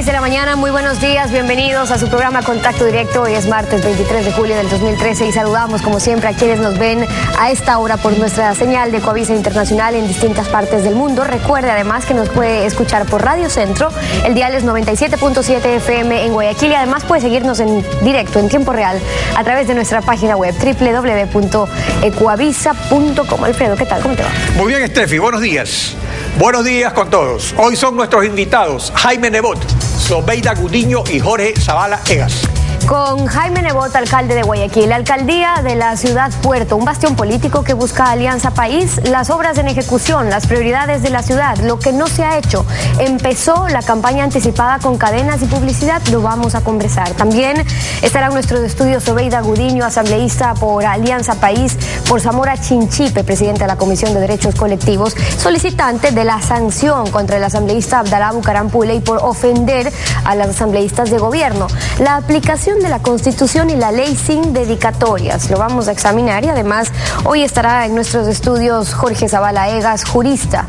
de la mañana, muy buenos días, bienvenidos a su programa Contacto Directo. Hoy es martes 23 de julio del 2013 y saludamos como siempre a quienes nos ven a esta hora por nuestra señal de Ecuavisa Internacional en distintas partes del mundo. Recuerde además que nos puede escuchar por Radio Centro, el dial es 97.7 FM en Guayaquil y además puede seguirnos en directo, en tiempo real, a través de nuestra página web www.ecuavisa.com. Alfredo, ¿qué tal? ¿Cómo te va? Muy bien, Estefi, buenos días. Buenos días con todos. Hoy son nuestros invitados Jaime Nebot, Zobeida Gudiño y Jorge Zavala Egas. Con Jaime Nebot, alcalde de Guayaquil, la alcaldía de la ciudad Puerto, un bastión político que busca Alianza País, las obras en ejecución, las prioridades de la ciudad, lo que no se ha hecho. Empezó la campaña anticipada con cadenas y publicidad, lo vamos a conversar. También estará en nuestro estudio Zobeida Gudiño, asambleísta por Alianza País, por Zamora Chinchipe, presidente de la Comisión de Derechos Colectivos, solicitante de la sanción contra el asambleísta Abdalá Bucarampule por ofender a las asambleístas de gobierno. La aplicación de la Constitución y la ley sin dedicatorias. Lo vamos a examinar y además hoy estará en nuestros estudios Jorge Zavala Egas, jurista.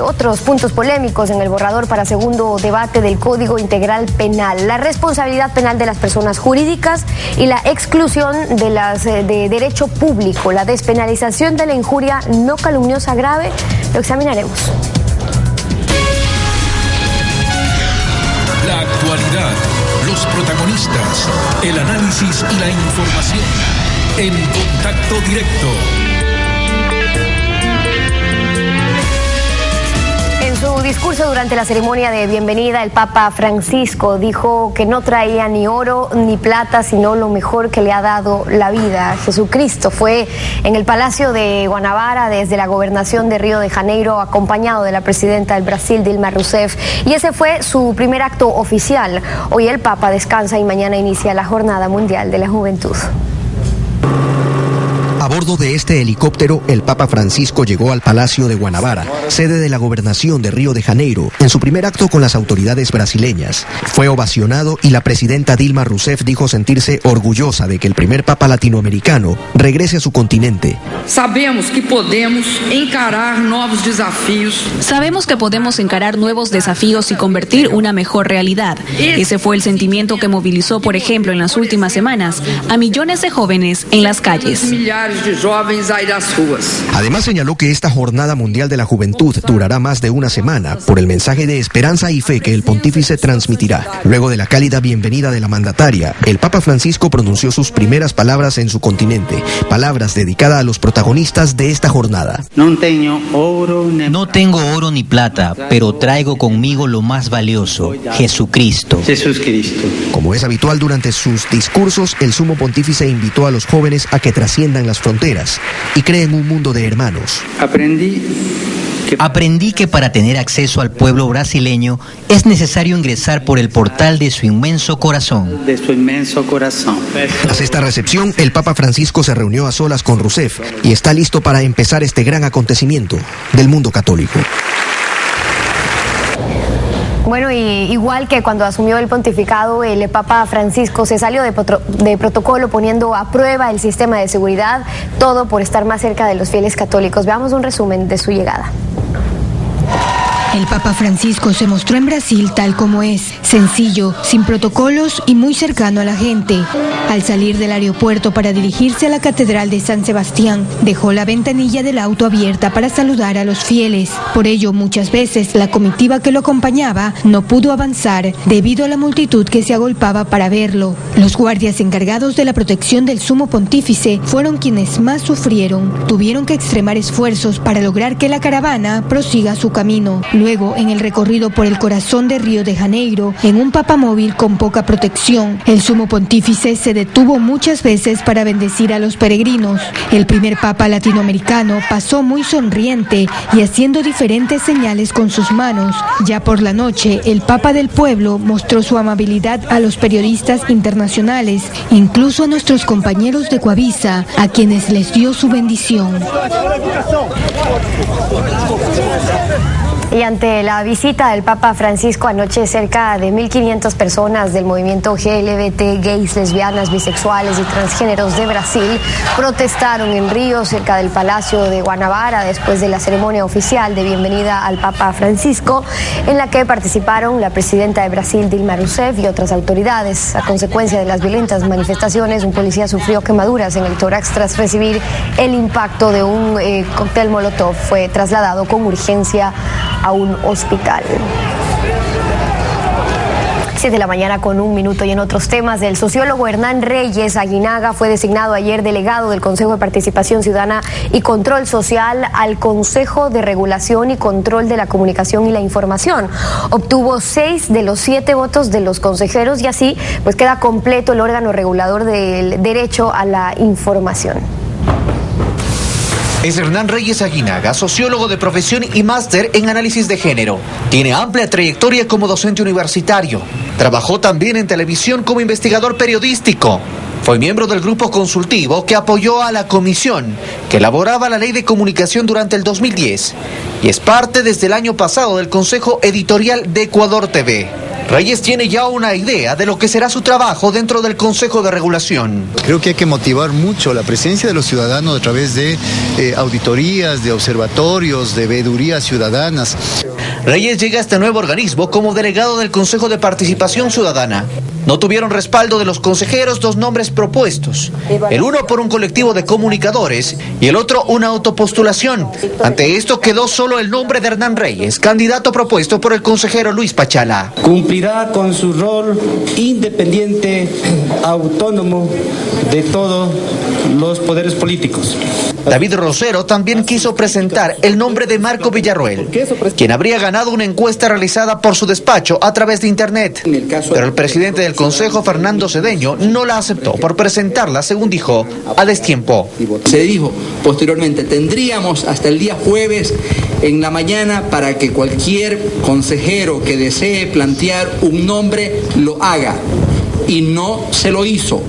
Otros puntos polémicos en el borrador para segundo debate del Código Integral Penal, la responsabilidad penal de las personas jurídicas y la exclusión de las de derecho público, la despenalización de la injuria no calumniosa grave. Lo examinaremos. La actualidad, los protagonistas, el análisis y la información en Contacto Directo. En su discurso durante la ceremonia de bienvenida, el Papa Francisco dijo que no traía ni oro ni plata, sino lo mejor que le ha dado la vida. Jesucristo fue en el Palacio de Guanabara desde la gobernación de Río de Janeiro, acompañado de la presidenta del Brasil, Dilma Rousseff, y ese fue su primer acto oficial. Hoy el Papa descansa y mañana inicia la Jornada Mundial de la Juventud. A bordo de este helicóptero, el Papa Francisco llegó al Palacio de Guanabara, sede de la gobernación de Río de Janeiro, en su primer acto con las autoridades brasileñas. Fue ovacionado y la presidenta Dilma Rousseff dijo sentirse orgullosa de que el primer Papa latinoamericano regrese a su continente. Sabemos que podemos encarar nuevos desafíos. Sabemos que podemos encarar nuevos desafíos y convertir una mejor realidad. Ese fue el sentimiento que movilizó, por ejemplo, en las últimas semanas, a millones de jóvenes en las calles. De jóvenes a ir às ruas. Además señaló que esta Jornada Mundial de la Juventud durará más de una semana por el mensaje de esperanza y fe que el pontífice transmitirá. Luego de la cálida bienvenida de la mandataria, el Papa Francisco pronunció sus primeras palabras en su continente, palabras dedicadas a los protagonistas de esta jornada. No tengo oro ni plata, pero traigo conmigo lo más valioso, Jesucristo. Como es habitual durante sus discursos, el sumo pontífice invitó a los jóvenes a que trasciendan las fronteras y creen un mundo de hermanos. Aprendí que para tener acceso al pueblo brasileño es necesario ingresar por el portal de su inmenso corazón. Tras esta recepción, el Papa Francisco se reunió a solas con Rousseff y está listo para empezar este gran acontecimiento del mundo católico. Bueno, y igual que cuando asumió el pontificado, el Papa Francisco se salió de protocolo poniendo a prueba el sistema de seguridad, todo por estar más cerca de los fieles católicos. Veamos un resumen de su llegada. El Papa Francisco se mostró en Brasil tal como es, sencillo, sin protocolos y muy cercano a la gente. Al salir del aeropuerto para dirigirse a la Catedral de San Sebastián, dejó la ventanilla del auto abierta para saludar a los fieles. Por ello, muchas veces la comitiva que lo acompañaba no pudo avanzar debido a la multitud que se agolpaba para verlo. Los guardias encargados de la protección del sumo pontífice fueron quienes más sufrieron. Tuvieron que extremar esfuerzos para lograr que la caravana prosiga su camino. Luego, en el recorrido por el corazón de Río de Janeiro, en un papamóvil con poca protección, el sumo pontífice se detuvo muchas veces para bendecir a los peregrinos. El primer papa latinoamericano pasó muy sonriente y haciendo diferentes señales con sus manos. Ya por la noche, el Papa del Pueblo mostró su amabilidad a los periodistas internacionales, incluso a nuestros compañeros de Ecuavisa, a quienes les dio su bendición. Y ante la visita del Papa Francisco anoche, cerca de 1.500 personas del movimiento LGBT, gays, lesbianas, bisexuales y transgéneros de Brasil protestaron en Río, cerca del Palacio de Guanabara, después de la ceremonia oficial de bienvenida al Papa Francisco, en la que participaron la presidenta de Brasil, Dilma Rousseff, y otras autoridades. A consecuencia de las violentas manifestaciones, un policía sufrió quemaduras en el tórax tras recibir el impacto de un cóctel molotov. Fue trasladado con urgencia a un hospital. 7 de la mañana con 1 minuto. Y en otros temas, el sociólogo Hernán Reyes Aguinaga fue designado ayer delegado del Consejo de Participación Ciudadana y Control Social al Consejo de Regulación y Control de la Comunicación y la Información. Obtuvo 6 de los 7 votos de los consejeros y así pues queda completo el órgano regulador del derecho a la información. Es Hernán Reyes Aguinaga, sociólogo de profesión y máster en análisis de género. Tiene amplia trayectoria como docente universitario. Trabajó también en televisión como investigador periodístico. Fue miembro del grupo consultivo que apoyó a la comisión que elaboraba la ley de comunicación durante el 2010 y es parte desde el año pasado del Consejo Editorial de Ecuador TV. Reyes tiene ya una idea de lo que será su trabajo dentro del Consejo de Regulación. Creo que hay que motivar mucho la presencia de los ciudadanos a través de auditorías, de observatorios, de veedurías ciudadanas. Reyes llega a este nuevo organismo como delegado del Consejo de Participación Ciudadana. No tuvieron respaldo de los consejeros 2 nombres propuestos, el uno por un colectivo de comunicadores y el otro una autopostulación. Ante esto quedó solo el nombre de Hernán Reyes, candidato propuesto por el consejero Luis Pachala. Cumplirá con su rol independiente, autónomo de todos los poderes políticos. David Rosero también quiso presentar el nombre de Marco Villarroel, quien habría ganado una encuesta realizada por su despacho a través de internet. Pero el presidente del Consejo, Fernando Cedeño, no la aceptó por presentarla, según dijo, a destiempo. Se dijo posteriormente, tendríamos hasta el día jueves en la mañana para que cualquier consejero que desee plantear un nombre lo haga. Y no se lo hizo.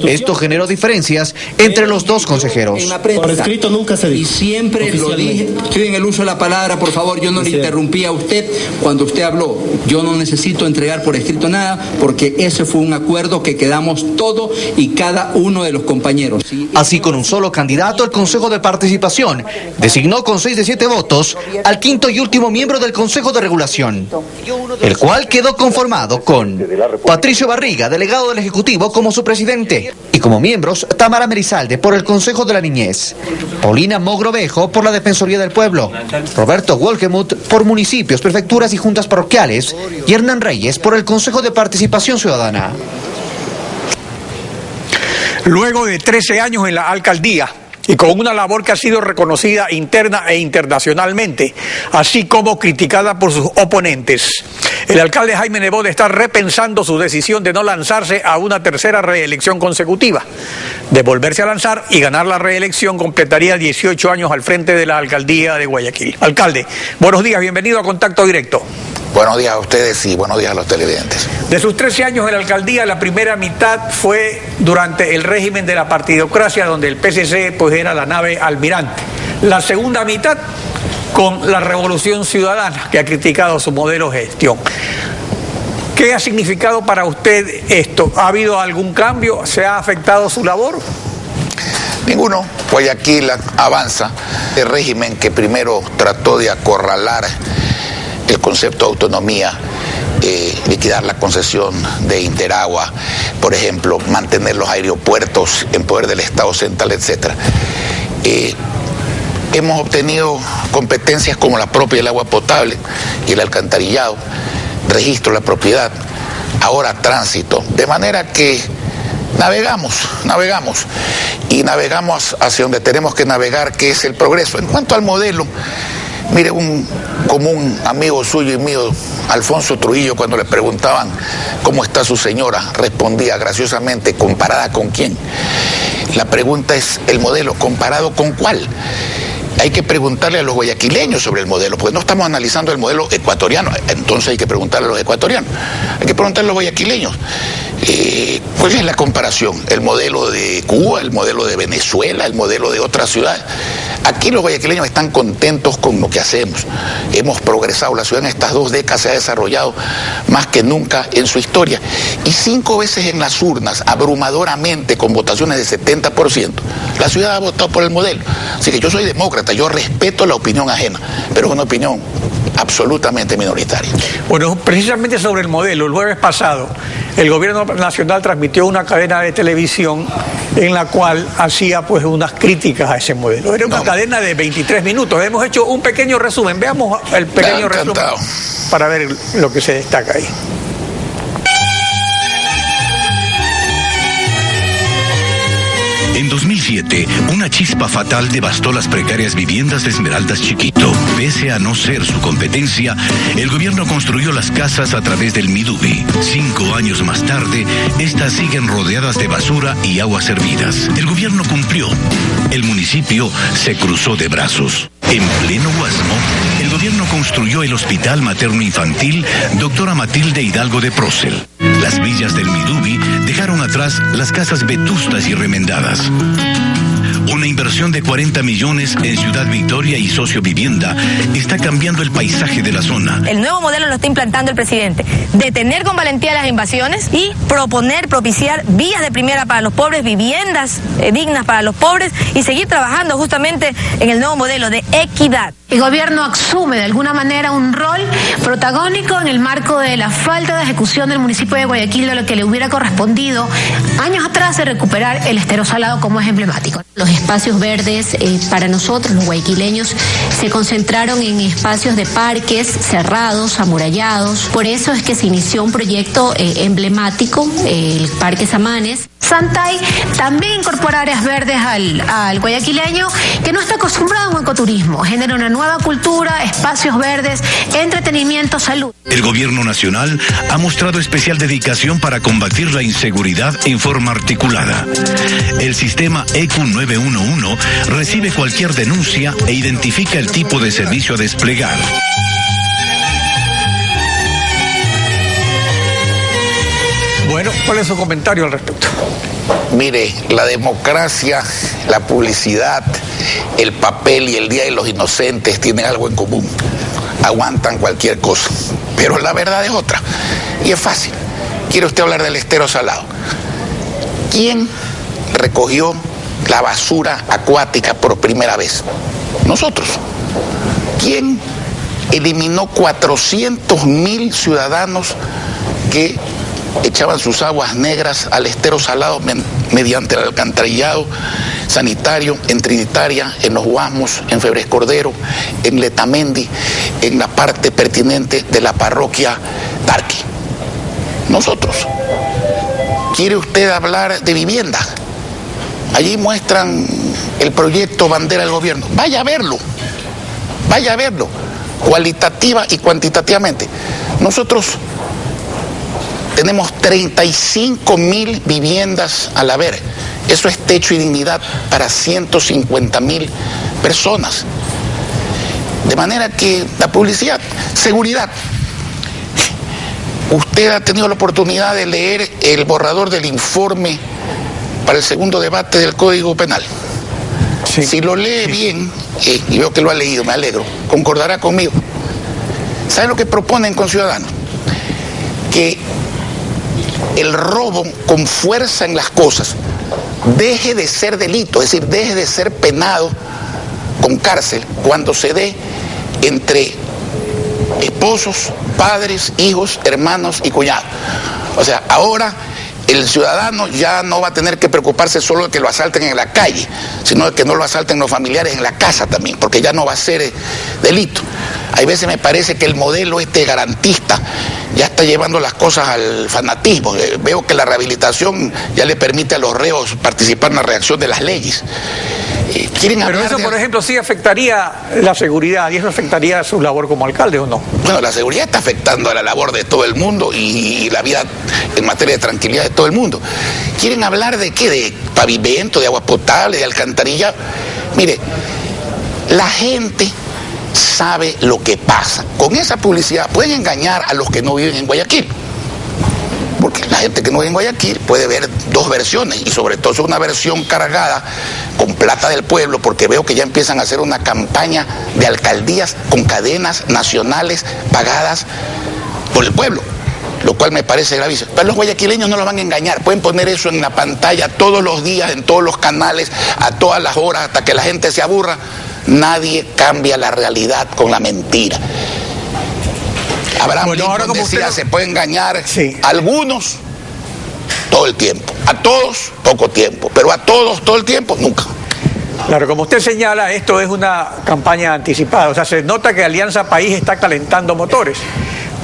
Esto generó diferencias entre los 2 consejeros. Por escrito nunca se dijo. Y siempre lo dije, estoy en el uso de la palabra, por favor, yo no le interrumpí a usted cuando usted habló. Yo no necesito entregar por escrito nada, porque ese fue un acuerdo que quedamos todo y cada uno de los compañeros. Así, con un solo candidato, el Consejo de Participación designó con 6 de 7 votos al 5º y último miembro del Consejo de Regulación, el cual quedó conformado con Patricio Barriga, delegado del Ejecutivo, como su presidente, y como miembros Tamara Merizalde por el Consejo de la Niñez, Paulina Mogrovejo por la Defensoría del Pueblo, Roberto Wolgemuth por municipios, prefecturas y juntas parroquiales y Hernán Reyes por el Consejo de Participación Ciudadana. Luego de 13 años en la alcaldía y con una labor que ha sido reconocida interna e internacionalmente, así como criticada por sus oponentes, el alcalde Jaime Nebot está repensando su decisión de no lanzarse a una 3ª reelección consecutiva. De volverse a lanzar y ganar la reelección, completaría 18 años al frente de la alcaldía de Guayaquil. Alcalde, buenos días, bienvenido a Contacto Directo. Buenos días a ustedes y buenos días a los televidentes. De sus 13 años en la alcaldía, la primera mitad fue durante el régimen de la partidocracia, donde el PSC pues era la nave almirante. La segunda mitad con la Revolución Ciudadana, que ha criticado su modelo de gestión. ¿Qué ha significado para usted esto? ¿Ha habido algún cambio? ¿Se ha afectado su labor? Ninguno. Guayaquil avanza. El régimen que primero trató de acorralar el concepto de autonomía, liquidar la concesión de Interagua, por ejemplo, mantener los aeropuertos en poder del Estado central, etc. Hemos obtenido competencias como la propia del agua potable y el alcantarillado, registro de la propiedad, ahora tránsito, de manera que navegamos y navegamos hacia donde tenemos que navegar, que es el progreso. En cuanto al modelo, mire, un común amigo suyo y mío, Alfonso Trujillo, cuando le preguntaban cómo está su señora, respondía graciosamente, ¿comparada con quién? La pregunta es, ¿el modelo comparado con cuál? Hay que preguntarle a los guayaquileños sobre el modelo, porque no estamos analizando el modelo ecuatoriano, entonces hay que preguntarle a los ecuatorianos, hay que preguntarle a los guayaquileños. ¿Cuál es la comparación? El modelo de Cuba, el modelo de Venezuela, el modelo de otras ciudades. Aquí los guayaquileños están contentos con lo que hacemos. Hemos progresado, la ciudad en estas 2 décadas se ha desarrollado más que nunca en su historia. Y 5 veces en las urnas, abrumadoramente, con votaciones de 70%, la ciudad ha votado por el modelo. Así que yo soy demócrata, yo respeto la opinión ajena, pero es una opinión absolutamente minoritaria. Bueno, precisamente sobre el modelo, el jueves pasado, el gobierno nacional transmitió una cadena de televisión en la cual hacía pues unas críticas a ese modelo. Era una cadena de 23 minutos. Hemos hecho un pequeño resumen. Veamos el pequeño resumen para ver lo que se destaca ahí. En 2007, una chispa fatal devastó las precarias viviendas de Esmeraldas Chiquito. Pese a no ser su competencia, el gobierno construyó las casas a través del Midubi. 5 años más tarde, estas siguen rodeadas de basura y aguas hervidas. El gobierno cumplió. El municipio se cruzó de brazos. En pleno Guasmo, el gobierno construyó el Hospital Materno Infantil Doctora Matilde Hidalgo de Procel. Las villas del Midubi dejaron atrás las casas vetustas y remendadas. Una inversión de 40 millones en Ciudad Victoria y Socio Vivienda está cambiando el paisaje de la zona. El nuevo modelo lo está implantando el presidente. Detener con valentía las invasiones y propiciar vías de primera para los pobres, viviendas dignas para los pobres y seguir trabajando justamente en el nuevo modelo de equidad. El gobierno asume de alguna manera un rol protagónico en el marco de la falta de ejecución del municipio de Guayaquil de lo que le hubiera correspondido años atrás de recuperar el estero salado como es emblemático. Los espacios verdes para nosotros, los guayaquileños, se concentraron en espacios de parques cerrados, amurallados. Por eso es que se inició un proyecto emblemático, el Parque Samanes. Santay también incorpora áreas verdes al guayaquileño que no está acostumbrado a un ecoturismo. Genera una nueva cultura, espacios verdes, entretenimiento, salud. El gobierno nacional ha mostrado especial dedicación para combatir la inseguridad en forma articulada. El sistema EQ 911 recibe cualquier denuncia e identifica el tipo de servicio a desplegar. Bueno, ¿cuál es su comentario al respecto? Mire, la democracia, la publicidad, el papel y el Día de los Inocentes tienen algo en común. Aguantan cualquier cosa. Pero la verdad es otra. Y es fácil. ¿Quiere usted hablar del estero salado? ¿Quién recogió la basura acuática por primera vez? Nosotros. ¿Quién eliminó 400.000 ciudadanos que echaban sus aguas negras al estero salado mediante el alcantarillado sanitario en Trinitaria, en Los Guasmos, en Febres Cordero, en Letamendi, en la parte pertinente de la parroquia Tarqui? Nosotros. ¿Quiere usted hablar de vivienda? Allí muestran el proyecto bandera del gobierno. Vaya a verlo, cualitativa y cuantitativamente. Nosotros tenemos 35.000 viviendas al haber. Eso es techo y dignidad para 150.000 personas. De manera que la publicidad, seguridad. Usted ha tenido la oportunidad de leer el borrador del informe para el segundo debate del Código Penal. Sí. Si lo lee bien, y veo que lo ha leído, me alegro, concordará conmigo. ¿Saben lo que proponen con Ciudadanos? Que el robo con fuerza en las cosas deje de ser delito, es decir, deje de ser penado con cárcel cuando se dé entre esposos, padres, hijos, hermanos y cuñados. O sea, ahora el ciudadano ya no va a tener que preocuparse solo de que lo asalten en la calle, sino de que no lo asalten los familiares en la casa también, porque ya no va a ser delito. Hay veces me parece que el modelo garantista ya está llevando las cosas al fanatismo. Veo que la rehabilitación ya le permite a los reos participar en la reacción de las leyes. Pero eso, por ejemplo, sí afectaría la seguridad y eso afectaría su labor como alcalde, ¿o no? Bueno, la seguridad está afectando a la labor de todo el mundo y la vida en materia de tranquilidad de todo el mundo. ¿Quieren hablar de qué? ¿De pavimento, de agua potable, de alcantarilla? Mire, la gente sabe lo que pasa. Con esa publicidad pueden engañar a los que no viven en Guayaquil. Porque la gente que no vive en Guayaquil puede ver dos versiones, y sobre todo es una versión cargada con plata del pueblo, porque veo que ya empiezan a hacer una campaña de alcaldías con cadenas nacionales pagadas por el pueblo, lo cual me parece gravísimo. Pero los guayaquileños no lo van a engañar, pueden poner eso en la pantalla todos los días, en todos los canales, a todas las horas, hasta que la gente se aburra. Nadie cambia la realidad con la mentira. Abraham Lincoln decía, se puede engañar a algunos todo el tiempo, a todos poco tiempo, pero a todos todo el tiempo nunca. Claro, como usted señala, esto es una campaña anticipada, o sea, se nota que Alianza País está calentando motores,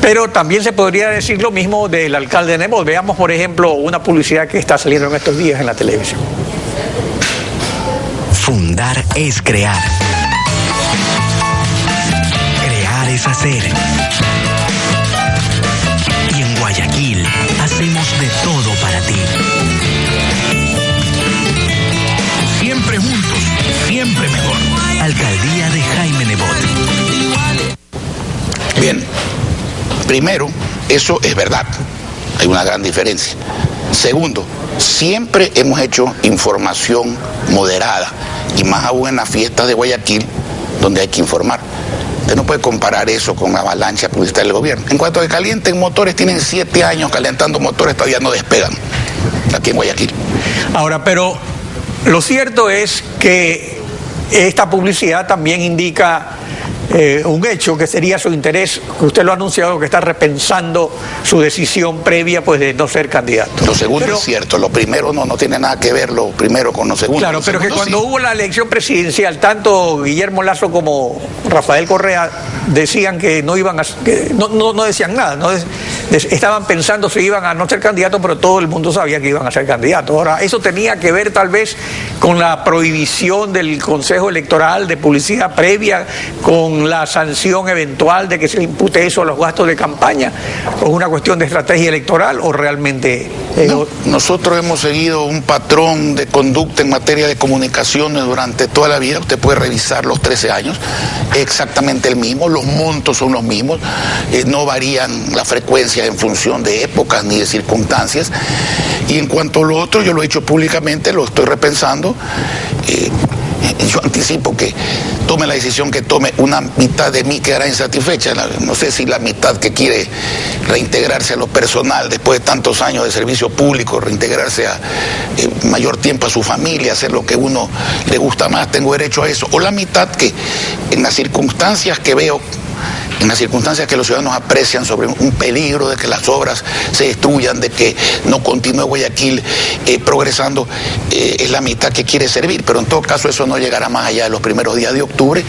pero también se podría decir lo mismo del alcalde de Nebot. Veamos, por ejemplo, una publicidad que está saliendo en estos días en la televisión. Fundar es crear. Crear es hacer. Y en Guayaquil hacemos de todo para ti. Siempre juntos, siempre mejor. Alcaldía de Jaime Nebot. Bien, primero, eso es verdad. Hay una gran diferencia. Segundo, siempre hemos hecho información moderada, y más aún en las fiestas de Guayaquil, donde hay que informar. Usted no puede comparar eso con la avalancha publicitaria del gobierno. En cuanto a que calienten motores, tienen 7 años calentando motores, todavía no despegan aquí en Guayaquil. Ahora, pero lo cierto es que esta publicidad también indica un hecho que sería su interés, que usted lo ha anunciado, que está repensando su decisión previa pues de no ser candidato. Lo segundo es cierto, lo primero no tiene nada que ver lo primero con lo segundo. Claro, pero que cuando hubo la elección presidencial, tanto Guillermo Lasso como Rafael Correa decían que no iban a, que no decían nada, estaban pensando si iban a no ser candidatos, pero todo el mundo sabía que iban a ser candidatos. Ahora, eso tenía que ver tal vez con la prohibición del Consejo Electoral de publicidad previa, con la sanción eventual de que se le impute eso a los gastos de campaña, o una cuestión de estrategia electoral, o realmente... No, nosotros hemos seguido un patrón de conducta en materia de comunicaciones durante toda la vida. Usted puede revisar los 13 años, exactamente el mismo, los montos son los mismos, no varían la frecuencia en función de épocas ni de circunstancias. Y en cuanto a lo otro, yo lo he hecho públicamente, lo estoy repensando. Yo anticipo que tome la decisión que tome, una mitad de mí quedará insatisfecha. No sé si la mitad que quiere reintegrarse a lo personal después de tantos años de servicio público, reintegrarse a mayor tiempo a su familia, hacer lo que uno le gusta más, tengo derecho a eso. O la mitad que en las circunstancias que veo, en las circunstancias que los ciudadanos aprecian sobre un peligro de que las obras se destruyan, de que no continúe Guayaquil progresando, es la mitad que quiere servir, pero en todo caso eso no llegará más allá de los primeros días de octubre,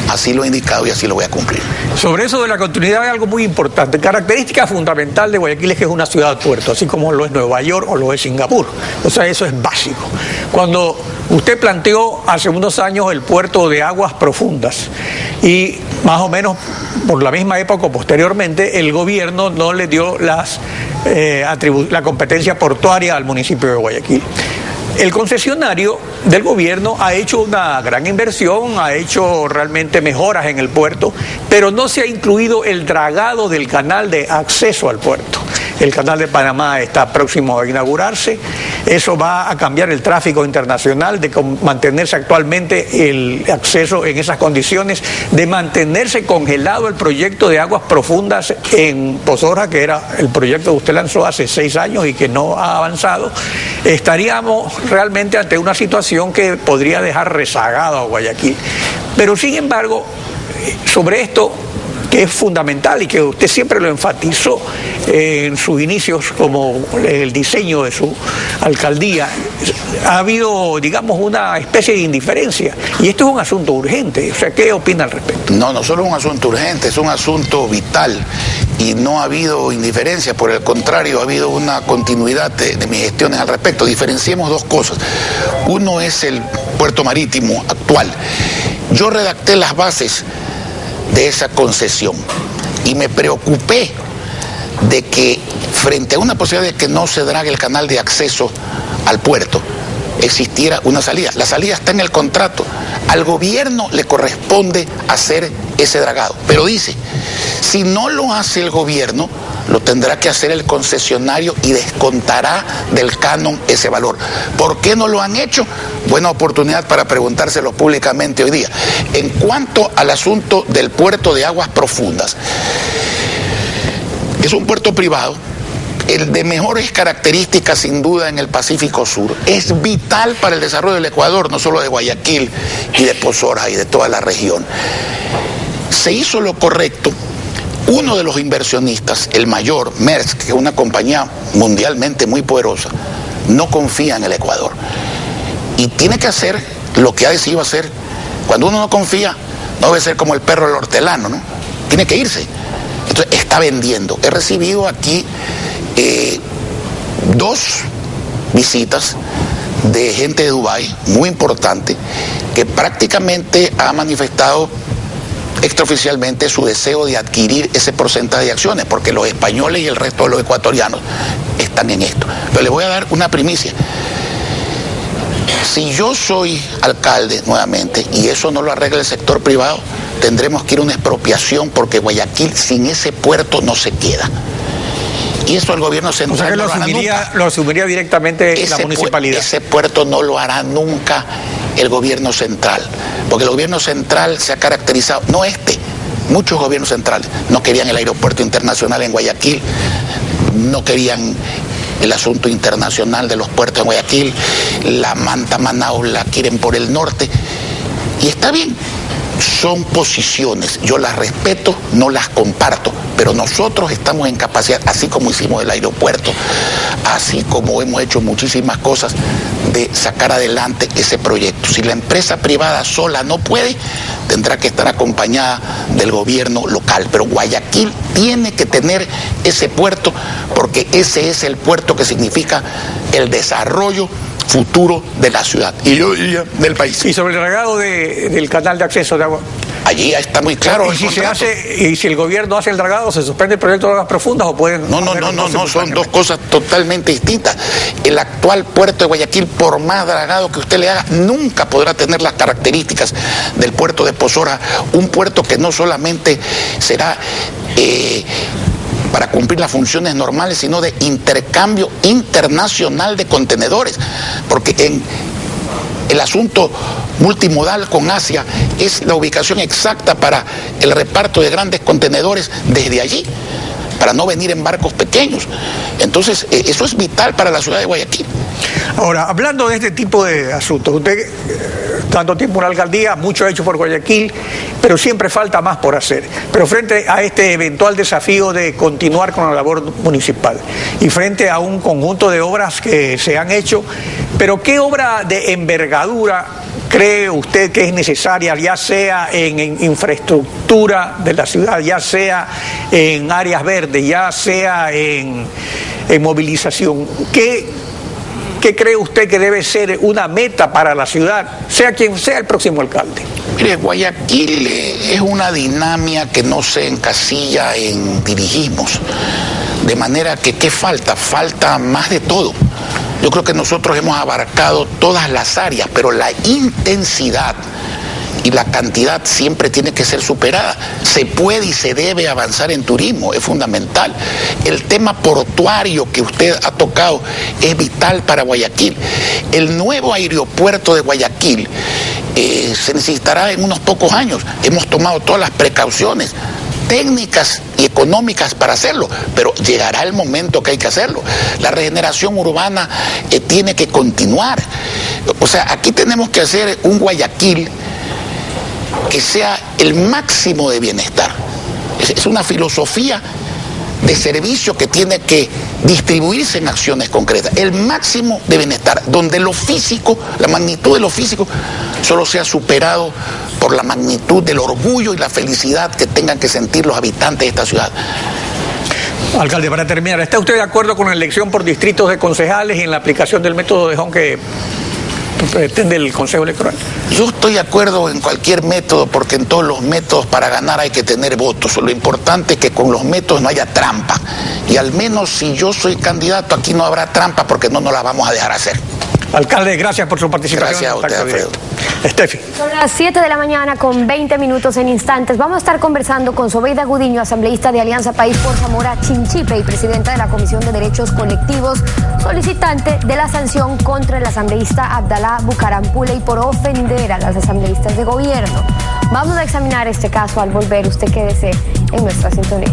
así lo he indicado y así lo voy a cumplir. Sobre eso de la continuidad hay algo muy importante. Característica fundamental de Guayaquil es que es una ciudad-puerto, así como lo es Nueva York o lo es Singapur. O sea, eso es básico. Cuando usted planteó hace unos años el puerto de aguas profundas, y más o menos por la misma época o posteriormente, el gobierno no le dio la competencia portuaria al municipio de Guayaquil. El concesionario del gobierno ha hecho una gran inversión, ha hecho realmente mejoras en el puerto, pero no se ha incluido el dragado del canal de acceso al puerto. El canal de Panamá está próximo a inaugurarse, eso va a cambiar el tráfico internacional, de mantenerse actualmente el acceso en esas condiciones, de mantenerse congelado el proyecto de aguas profundas en Pozora, que era el proyecto que usted lanzó hace 6 años y que no ha avanzado. Estaríamos realmente ante una situación que podría dejar rezagado a Guayaquil. Pero sin embargo, sobre esto, que es fundamental y que usted siempre lo enfatizó en sus inicios como el diseño de su alcaldía, ha habido, digamos, una especie de indiferencia, y esto es un asunto urgente. O sea, ¿qué opina al respecto? No solo es un asunto urgente, es un asunto vital, y no ha habido indiferencia, por el contrario, ha habido una continuidad de mis gestiones al respecto. Diferenciemos dos cosas. Uno es el puerto marítimo actual. Yo redacté las bases de esa concesión y me preocupé de que frente a una posibilidad de que no se drague el canal de acceso al puerto, existiera una salida. La salida está en el contrato. Al gobierno le corresponde hacer ese dragado, pero dice, si no lo hace el gobierno, lo tendrá que hacer el concesionario y descontará del canon ese valor. ¿Por qué no lo han hecho? Buena oportunidad para preguntárselo públicamente hoy día. En cuanto al asunto del puerto de aguas profundas, es un puerto privado, el de mejores características sin duda en el Pacífico Sur, es vital para el desarrollo del Ecuador, no solo de Guayaquil y de Pozoras y de toda la región. Se hizo lo correcto. Uno de los inversionistas, el mayor, Maersk, que es una compañía mundialmente muy poderosa, no confía en el Ecuador. Y tiene que hacer lo que ha decidido hacer. Cuando uno no confía, no debe ser como el perro del hortelano, ¿no? Tiene que irse. Entonces, está vendiendo. He recibido aquí 2 visitas de gente de Dubái, muy importante, que prácticamente ha manifestado extraoficialmente su deseo de adquirir ese porcentaje de acciones, porque los españoles y el resto de los ecuatorianos están en esto. Pero les voy a dar una primicia. Si yo soy alcalde nuevamente y eso no lo arregla el sector privado, tendremos que ir a una expropiación, porque Guayaquil sin ese puerto no se queda. Y eso el gobierno central, o sea, que lo asumiría directamente la municipalidad. Ese puerto no lo hará nunca el gobierno central, porque el gobierno central se ha caracterizado, no muchos gobiernos centrales no querían el aeropuerto internacional en Guayaquil, no querían el asunto internacional de los puertos en Guayaquil, la Manta Manaus la quieren por el norte, y está bien. Son posiciones, yo las respeto, no las comparto, pero nosotros estamos en capacidad, así como hicimos el aeropuerto, así como hemos hecho muchísimas cosas, de sacar adelante ese proyecto. Si la empresa privada sola no puede, tendrá que estar acompañada del gobierno local, pero Guayaquil tiene que tener ese puerto, porque ese es el puerto que significa el desarrollo futuro de la ciudad y yo diría del país. Y sobre el dragado del canal de acceso de agua, allí está muy claro. Y si el gobierno hace el dragado, ¿se suspende el proyecto de aguas profundas o pueden? No, son dos cosas totalmente distintas. El actual puerto de Guayaquil, por más dragado que usted le haga, nunca podrá tener las características del puerto de Pozoras, un puerto que no solamente será para cumplir las funciones normales, sino de intercambio internacional de contenedores, porque en el asunto multimodal con Asia es la ubicación exacta para el reparto de grandes contenedores desde allí, para no venir en barcos pequeños. Entonces, eso es vital para la ciudad de Guayaquil. Ahora, hablando de este tipo de asuntos, usted, tanto tiempo en la alcaldía, mucho ha hecho por Guayaquil, pero siempre falta más por hacer. Pero frente a este eventual desafío de continuar con la labor municipal y frente a un conjunto de obras que se han hecho, pero ¿qué obra de envergadura cree usted que es necesaria, ya sea en infraestructura de la ciudad, ya sea en áreas verdes, ya sea en movilización? ¿Qué cree usted que debe ser una meta para la ciudad, sea quien sea el próximo alcalde? Mire, Guayaquil es una dinámica que no se encasilla en dirigismos, de manera que ¿qué falta? Falta más de todo. Yo creo que nosotros hemos abarcado todas las áreas, pero la intensidad y la cantidad siempre tiene que ser superada. Se puede y se debe avanzar en turismo, es fundamental. El tema portuario que usted ha tocado es vital para Guayaquil. El nuevo aeropuerto de Guayaquil se necesitará en unos pocos años. Hemos tomado todas las precauciones técnicas y económicas para hacerlo, pero llegará el momento que hay que hacerlo. La regeneración urbana tiene que continuar. O sea, aquí tenemos que hacer un Guayaquil que sea el máximo de bienestar. Es una filosofía de servicio que tiene que distribuirse en acciones concretas. El máximo de bienestar, donde lo físico, la magnitud de lo físico, solo sea superado por la magnitud del orgullo y la felicidad que tengan que sentir los habitantes de esta ciudad. Alcalde, para terminar, ¿está usted de acuerdo con la elección por distritos de concejales y en la aplicación del método de Hong que pretende el Consejo Electoral? Yo estoy de acuerdo en cualquier método, porque en todos los métodos para ganar hay que tener votos. Lo importante es que con los métodos no haya trampa. Y al menos si yo soy candidato, aquí no habrá trampa, porque no nos la vamos a dejar hacer. Alcalde, gracias por su participación. Gracias a usted, Alfredo. Estefi. Son las 7 de la mañana con 20 minutos en instantes. Vamos a estar conversando con Sobeida Gudiño, asambleísta de Alianza País por Zamora Chinchipe y presidenta de la Comisión de Derechos Colectivos, solicitante de la sanción contra el asambleísta Abdalá Bucaram Puley por ofender a las asambleístas de gobierno. Vamos a examinar este caso al volver. Usted quédese en nuestra sintonía.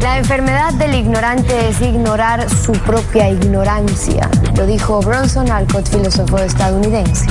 La enfermedad del ignorante es ignorar su propia ignorancia, lo dijo Bronson Alcott, filósofo estadounidense.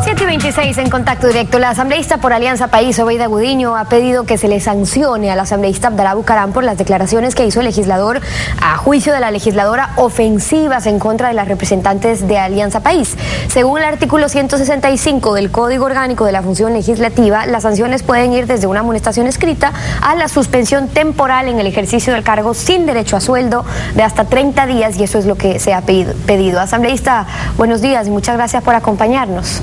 7:26 en Contacto Directo. La asambleísta por Alianza País, Sobeida Gudiño, ha pedido que se le sancione al asambleísta Abdalá Bucaram por las declaraciones que hizo el legislador, a juicio de la legisladora, ofensivas en contra de las representantes de Alianza País. Según el artículo 165 del Código Orgánico de la Función Legislativa, las sanciones pueden ir desde una amonestación escrita a la suspensión temporal en el ejercicio del cargo sin derecho a sueldo de hasta 30 días, y eso es lo que se ha pedido. Asambleísta, buenos días y muchas gracias por acompañarnos.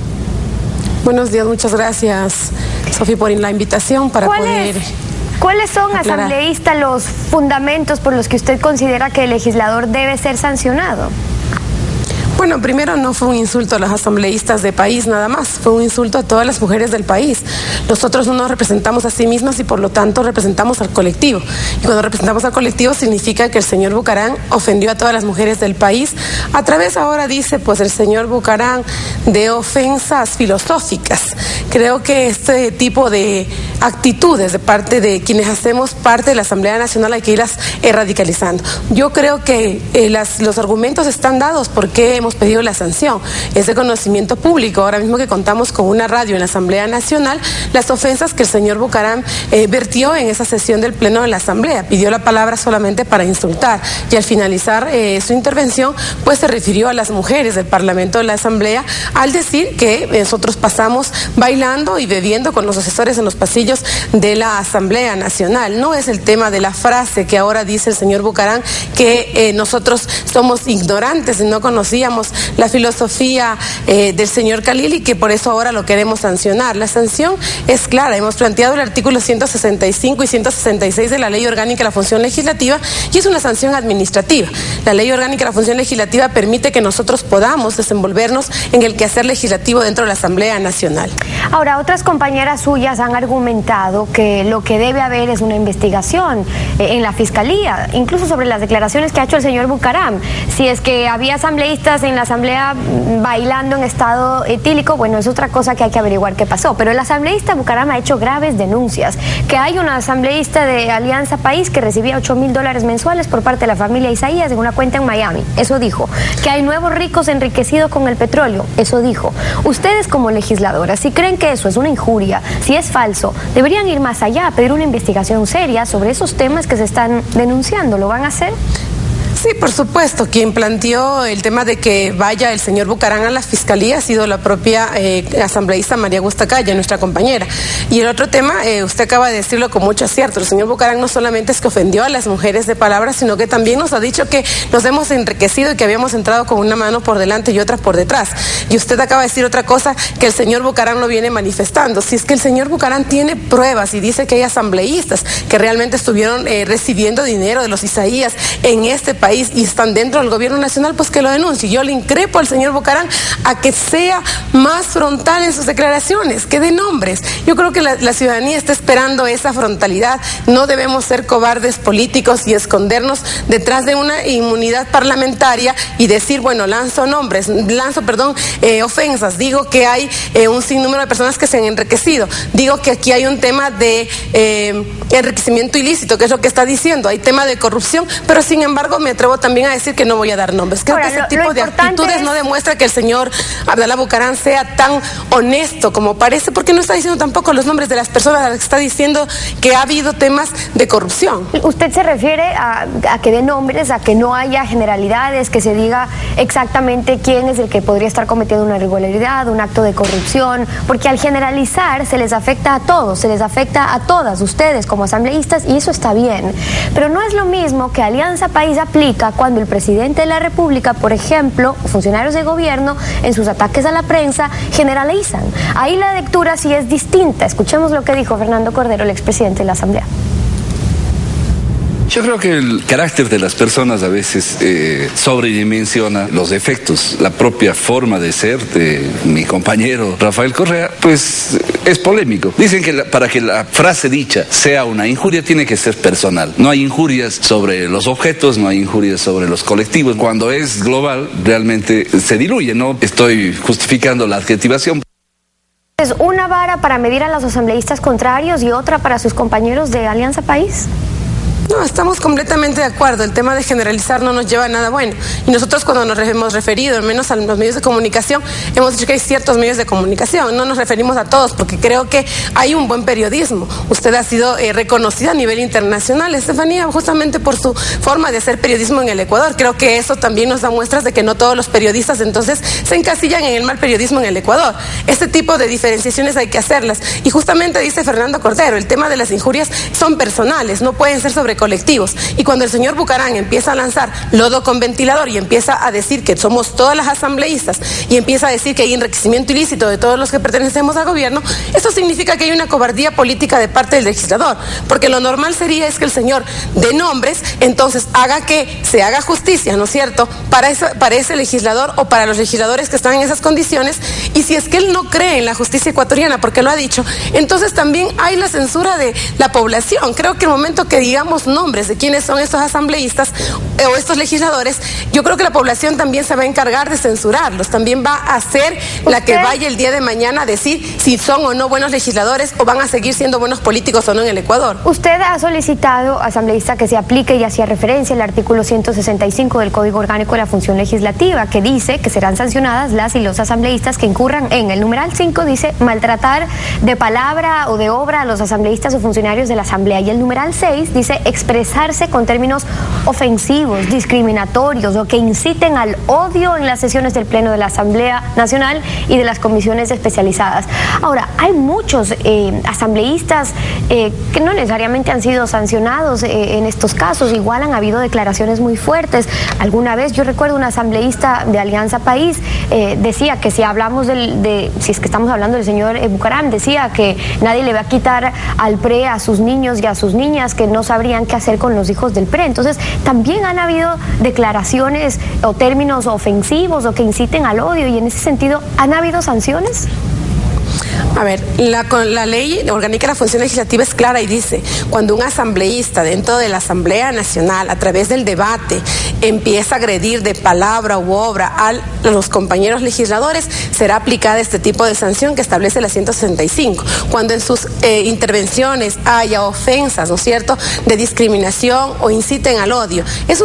Buenos días, muchas gracias, Sofi, por la invitación para poder... ¿Cuáles son, asambleísta, los fundamentos por los que usted considera que el legislador debe ser sancionado? Bueno, primero, no fue un insulto a los asambleístas de país nada más, fue un insulto a todas las mujeres del país. Nosotros no nos representamos a sí mismas y por lo tanto representamos al colectivo. Y cuando representamos al colectivo significa que el señor Bucaram ofendió a todas las mujeres del país. A través, ahora dice, pues el señor Bucaram, de ofensas filosóficas. Creo que este tipo de actitudes de parte de quienes hacemos parte de la Asamblea Nacional hay que irlas radicalizando. Yo creo que los argumentos están dados porque hemos pedido la sanción. Es de conocimiento público, ahora mismo que contamos con una radio en la Asamblea Nacional, las ofensas que el señor Bucaram vertió en esa sesión del Pleno de la Asamblea. Pidió la palabra solamente para insultar y al finalizar su intervención, pues se refirió a las mujeres del Parlamento de la Asamblea al decir que nosotros pasamos bailando y bebiendo con los asesores en los pasillos de la Asamblea Nacional. No es el tema de la frase que ahora dice el señor Bucaram, que nosotros somos ignorantes y no conocíamos la filosofía del señor Khalil y que por eso ahora lo queremos sancionar. La sanción es clara, hemos planteado el artículo 165 y 166 de la Ley Orgánica de la Función Legislativa y es una sanción administrativa. La Ley Orgánica de la Función Legislativa permite que nosotros podamos desenvolvernos en el quehacer legislativo dentro de la Asamblea Nacional. Ahora, otras compañeras suyas han argumentado que lo que debe haber es una investigación en la Fiscalía, incluso sobre las declaraciones que ha hecho el señor Bucaram. Si es que había asambleístas en la Asamblea bailando en estado etílico, bueno, es otra cosa que hay que averiguar qué pasó. Pero el asambleísta Bucaram ha hecho graves denuncias, que hay una asambleísta de Alianza País que recibía $8,000 mensuales por parte de la familia Isaías en una cuenta en Miami, eso dijo. Que hay nuevos ricos enriquecidos con el petróleo, eso dijo. Ustedes como legisladoras, si creen que eso es una injuria, si es falso, deberían ir más allá, pedir una investigación seria sobre esos temas que se están denunciando. ¿Lo van a hacer? Sí, por supuesto. Quien planteó el tema de que vaya el señor Bucaram a la Fiscalía ha sido la propia asambleísta María Augusta Calle, nuestra compañera. Y el otro tema, usted acaba de decirlo con mucho acierto, el señor Bucaram no solamente es que ofendió a las mujeres de palabra, sino que también nos ha dicho que nos hemos enriquecido y que habíamos entrado con una mano por delante y otra por detrás. Y usted acaba de decir otra cosa que el señor Bucaram lo viene manifestando. Si es que el señor Bucaram tiene pruebas y dice que hay asambleístas que realmente estuvieron recibiendo dinero de los Isaías en este país y están dentro del gobierno nacional, pues que lo denuncie. Yo le increpo al señor Bucaram a que sea más frontal en sus declaraciones, que dé nombres. Yo creo que la ciudadanía está esperando esa frontalidad. No debemos ser cobardes políticos y escondernos detrás de una inmunidad parlamentaria y decir, bueno, lanzo ofensas. Digo que hay un sinnúmero de personas que se han enriquecido. Digo que aquí hay un tema de enriquecimiento ilícito, que es lo que está diciendo. Hay tema de corrupción, pero sin embargo me atrevo también a decir que no voy a dar nombres. Creo que ese tipo de actitudes no demuestra que el señor Abdalá Bucaram sea tan honesto como parece, porque no está diciendo tampoco los nombres de las personas a las que está diciendo que ha habido temas de corrupción. ¿Usted se refiere a que dé nombres, a que no haya generalidades, que se diga exactamente quién es el que podría estar cometiendo una irregularidad, un acto de corrupción? Porque al generalizar se les afecta a todos, se les afecta a todas ustedes como asambleístas y eso está bien. Pero no es lo mismo que Alianza País aplique aplica cuando el presidente de la República, por ejemplo, funcionarios de gobierno, en sus ataques a la prensa, generalizan. Ahí la lectura sí es distinta. Escuchemos lo que dijo Fernando Cordero, el expresidente de la Asamblea. Yo creo que el carácter de las personas a veces sobredimensiona los efectos. La propia forma de ser de mi compañero Rafael Correa, pues es polémico. Dicen que para que la frase dicha sea una injuria tiene que ser personal. No hay injurias sobre los objetos, no hay injurias sobre los colectivos. Cuando es global, realmente se diluye. No estoy justificando la adjetivación. ¿Es una vara para medir a los asambleístas contrarios y otra para sus compañeros de Alianza País? No, estamos completamente de acuerdo. El tema de generalizar no nos lleva a nada bueno. Y nosotros cuando nos hemos referido, al menos a los medios de comunicación, hemos dicho que hay ciertos medios de comunicación. No nos referimos a todos porque creo que hay un buen periodismo. Usted ha sido reconocida a nivel internacional, Estefanía, justamente por su forma de hacer periodismo en el Ecuador. Creo que eso también nos da muestras de que no todos los periodistas entonces se encasillan en el mal periodismo en el Ecuador. Este tipo de diferenciaciones hay que hacerlas. Y justamente dice Fernando Cordero, el tema de las injurias son personales, no pueden ser sobre colectivos. Y cuando el señor Bucaram empieza a lanzar lodo con ventilador y empieza a decir que somos todas las asambleístas y empieza a decir que hay enriquecimiento ilícito de todos los que pertenecemos al gobierno, eso significa que hay una cobardía política de parte del legislador, porque lo normal sería es que el señor dé nombres, entonces haga que se haga justicia, ¿no es cierto?, para ese legislador o para los legisladores que están en esas condiciones, y si es que él no cree en la justicia ecuatoriana, porque lo ha dicho, entonces también hay la censura de la población. Creo que el momento que digamos nombres de quiénes son estos asambleístas o estos legisladores, yo creo que la población también se va a encargar de censurarlos, también va a ser la que vaya el día de mañana a decir si son o no buenos legisladores o van a seguir siendo buenos políticos o no en el Ecuador. Usted ha solicitado, asambleísta, que se aplique y hacía referencia al artículo 165 del Código Orgánico de la Función Legislativa, que dice que serán sancionadas las y los asambleístas que incurran en el numeral 5, dice maltratar de palabra o de obra a los asambleístas o funcionarios de la Asamblea, y el numeral 6 dice expresarse con términos ofensivos, discriminatorios o que inciten al odio en las sesiones del Pleno de la Asamblea Nacional y de las comisiones especializadas. Ahora, hay muchos asambleístas que no necesariamente han sido sancionados en estos casos, igual han habido declaraciones muy fuertes. Alguna vez yo recuerdo un asambleísta de Alianza País decía que si hablamos si es que estamos hablando del señor Bucaram, decía que nadie le va a quitar al PRE a sus niños y a sus niñas, que no sabrían qué hacer con los hijos del PRE. Entonces, también han habido declaraciones o términos ofensivos o que inciten al odio, y en ese sentido, ¿han habido sanciones? A ver, la ley orgánica de la función legislativa es clara y dice, cuando un asambleísta dentro de la Asamblea Nacional, a través del debate, empieza a agredir de palabra u obra a los compañeros legisladores, será aplicada este tipo de sanción que establece la 165. Cuando en sus intervenciones haya ofensas, ¿no es cierto?, de discriminación o inciten al odio, es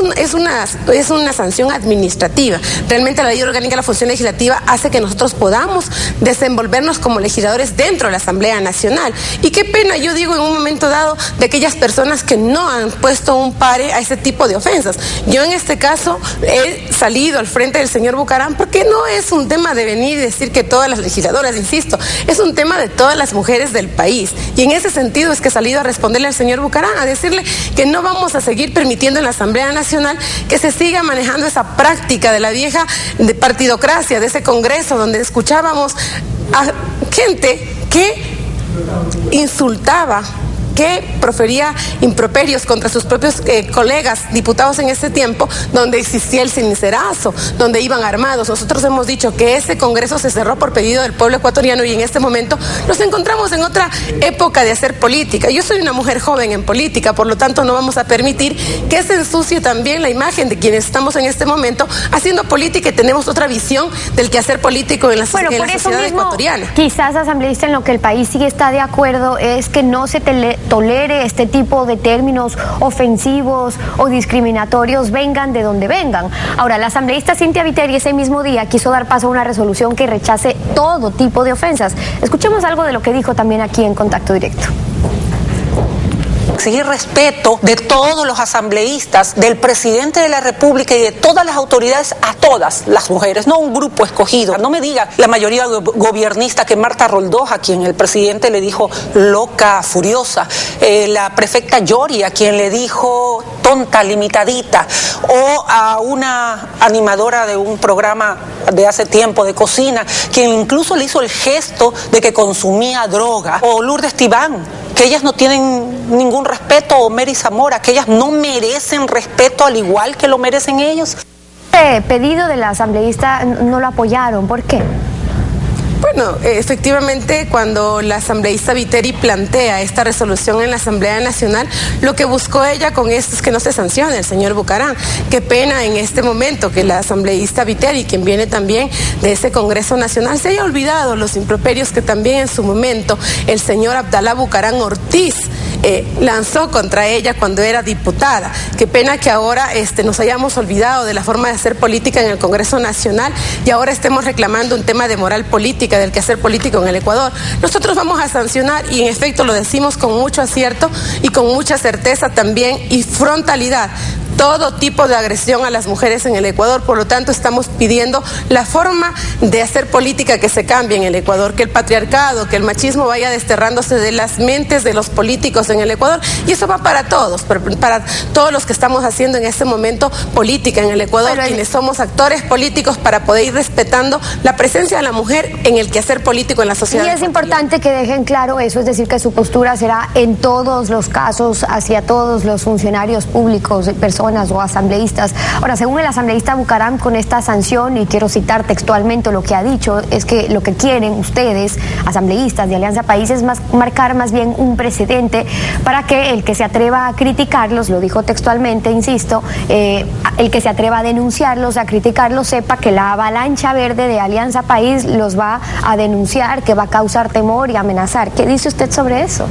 una sanción administrativa. Realmente la ley orgánica de la función legislativa hace que nosotros podamos desenvolvernos como legisladores dentro de la Asamblea Nacional. Y qué pena, yo digo, en un momento dado, de aquellas personas que no han puesto un pare a ese tipo de ofensas. Yo en este caso he salido al frente del señor Bucaram porque no es un tema de venir y decir que todas las legisladoras, insisto, es un tema de todas las mujeres del país. Y en ese sentido es que he salido a responderle al señor Bucaram, a decirle que no vamos a seguir permitiendo en la Asamblea Nacional que se siga manejando esa práctica de la vieja de partidocracia, de ese Congreso donde escuchábamos a gente que insultaba, que profería improperios contra sus propios colegas diputados en ese tiempo, donde existía el sincerazo, donde iban armados. Nosotros hemos dicho que ese Congreso se cerró por pedido del pueblo ecuatoriano y en este momento nos encontramos en otra época de hacer política. Yo soy una mujer joven en política, por lo tanto no vamos a permitir que se ensucie también la imagen de quienes estamos en este momento haciendo política y tenemos otra visión del quehacer político en la sociedad ecuatoriana. Quizás, asambleísta, en lo que el país sí está de acuerdo es que no se tolere este tipo de términos ofensivos o discriminatorios, vengan de donde vengan. Ahora, la asambleísta Cintia Viteri ese mismo día quiso dar paso a una resolución que rechace todo tipo de ofensas. Escuchemos algo de lo que dijo también aquí en Contacto Directo. exigir respeto de todos los asambleístas, del presidente de la República y de todas las autoridades a todas las mujeres, no un grupo escogido. No me diga la mayoría gobiernista que Marta Roldós, a quien el presidente le dijo loca, furiosa, la prefecta Yori, a quien le dijo tonta, limitadita, o a una animadora de un programa de hace tiempo de cocina, quien incluso le hizo el gesto de que consumía droga, o Lourdes Tibán, que ellas no tienen ningún respeto, o Mary Zamora, que ellas no merecen respeto al igual que lo merecen ellos. Este pedido de la asambleísta no lo apoyaron, ¿por qué? Bueno, efectivamente, cuando la asambleísta Viteri plantea esta resolución en la Asamblea Nacional, lo que buscó ella con esto es que no se sancione el señor Bucaram. Qué pena en este momento que la asambleísta Viteri, quien viene también de ese Congreso Nacional, se haya olvidado los improperios que también en su momento el señor Abdalá Bucaram Ortiz lanzó contra ella cuando era diputada. Qué pena que ahora nos hayamos olvidado de la forma de hacer política en el Congreso Nacional y ahora estemos reclamando un tema de moral política, del quehacer político en el Ecuador. Nosotros vamos a sancionar, y en efecto lo decimos con mucho acierto y con mucha certeza también y frontalidad, todo tipo de agresión a las mujeres en el Ecuador. Por lo tanto, estamos pidiendo la forma de hacer política que se cambie en el Ecuador, que el patriarcado, que el machismo vaya desterrándose de las mentes de los políticos en el Ecuador, y eso va para todos, para todos los que estamos haciendo en este momento política en el Ecuador, quienes somos actores políticos, para poder ir respetando la presencia de la mujer en el quehacer político en la sociedad. Y es importante que dejen claro eso, es decir, que su postura será en todos los casos hacia todos los funcionarios públicos, personas o asambleístas. Ahora, según el asambleísta Bucaram, con esta sanción, y quiero citar textualmente lo que ha dicho, es que lo que quieren ustedes, asambleístas de Alianza País, es marcar más bien un precedente para que el que se atreva a criticarlos, lo dijo textualmente, insisto, el que se atreva a denunciarlos, a criticarlos, sepa que la avalancha verde de Alianza País los va a denunciar, que va a causar temor y amenazar. ¿Qué dice usted sobre eso?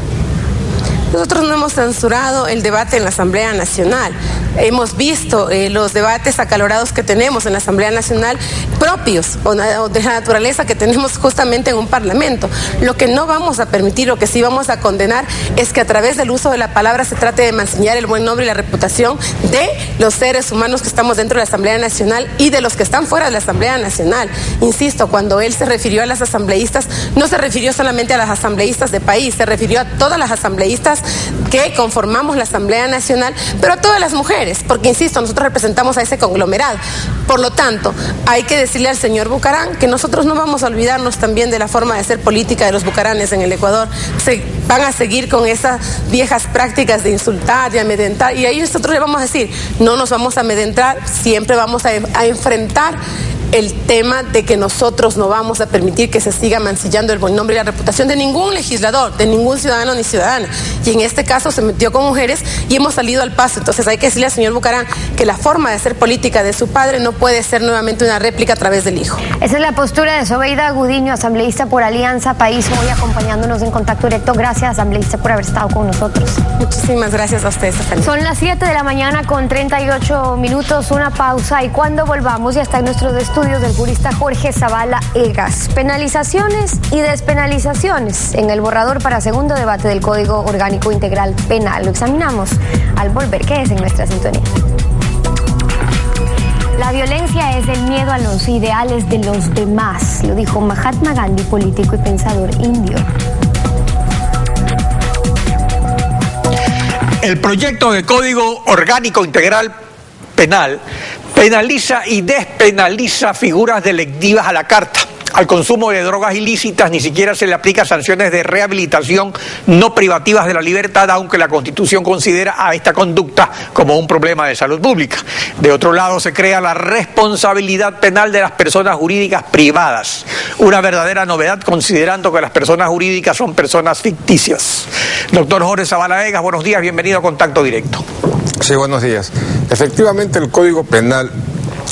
Nosotros no hemos censurado el debate en la Asamblea Nacional. Hemos visto los debates acalorados que tenemos en la Asamblea Nacional, propios o de la naturaleza que tenemos justamente en un parlamento. Lo que no vamos a permitir, lo que sí vamos a condenar, es que a través del uso de la palabra se trate de mancillar el buen nombre y la reputación de los seres humanos que estamos dentro de la Asamblea Nacional y de los que están fuera de la Asamblea Nacional. Insisto, cuando él se refirió a las asambleístas, no se refirió solamente a las asambleístas de país, se refirió a todas las asambleístas que conformamos la Asamblea Nacional, pero a todas las mujeres, porque insisto, nosotros representamos a ese conglomerado. Por lo tanto, hay que decirle al señor Bucaram que nosotros no vamos a olvidarnos también de la forma de hacer política de los bucaranes en el Ecuador. Se van a seguir con esas viejas prácticas de insultar y amedrentar, y ahí nosotros le vamos a decir, no nos vamos a amedrentar, siempre vamos a enfrentar el tema de que nosotros no vamos a permitir que se siga mancillando el buen nombre y la reputación de ningún legislador, de ningún ciudadano ni ciudadana. Y en este caso se metió con mujeres y hemos salido al paso. Entonces hay que decirle al señor Bucaram que la forma de hacer política de su padre no puede ser nuevamente una réplica a través del hijo. Esa es la postura de Sobeida Gudiño, asambleísta por Alianza País, hoy acompañándonos en Contacto Directo. Gracias, asambleísta, por haber estado con nosotros. Muchísimas gracias a ustedes, Stephanie. Son las 7 de la mañana con 38 minutos, una pausa, y cuando volvamos ya está en nuestros estudios del jurista Jorge Zavala Egas. Penalizaciones y despenalizaciones en el borrador para segundo debate del Código Orgánico Integral Penal. Lo examinamos al volver. ¿Qué es en nuestra sintonía? La violencia es el miedo a los ideales de los demás, lo dijo Mahatma Gandhi, político y pensador indio. El proyecto de Código Orgánico Integral Penal penaliza y despenaliza figuras delictivas a la carta. Al consumo de drogas ilícitas ni siquiera se le aplica sanciones de rehabilitación no privativas de la libertad, aunque la Constitución considera a esta conducta como un problema de salud pública. De otro lado, se crea la responsabilidad penal de las personas jurídicas privadas, una verdadera novedad considerando que las personas jurídicas son personas ficticias. Doctor Jorge Zavala Egas, buenos días, bienvenido a Contacto Directo. Sí, buenos días. Efectivamente, el Código Penal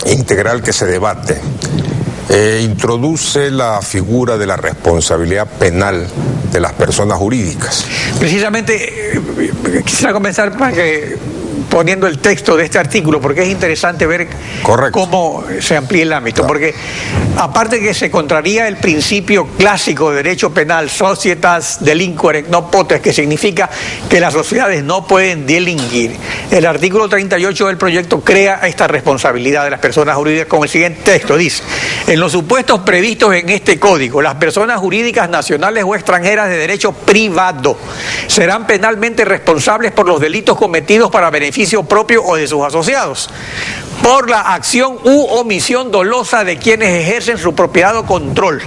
Integral que se debate introduce la figura de la responsabilidad penal de las personas jurídicas. Precisamente, quisiera comenzar para que poniendo el texto de este artículo, porque es interesante ver cómo se amplía el ámbito, porque aparte que se contraría el principio clásico de derecho penal, societas delinquere non potest, que significa que las sociedades no pueden delinquir, el artículo 38 del proyecto crea esta responsabilidad de las personas jurídicas con el siguiente texto. Dice: en los supuestos previstos en este código, las personas jurídicas nacionales o extranjeras de derecho privado serán penalmente responsables por los delitos cometidos para beneficio propio o de sus asociados, por la acción u omisión dolosa de quienes ejercen su propiedad o control,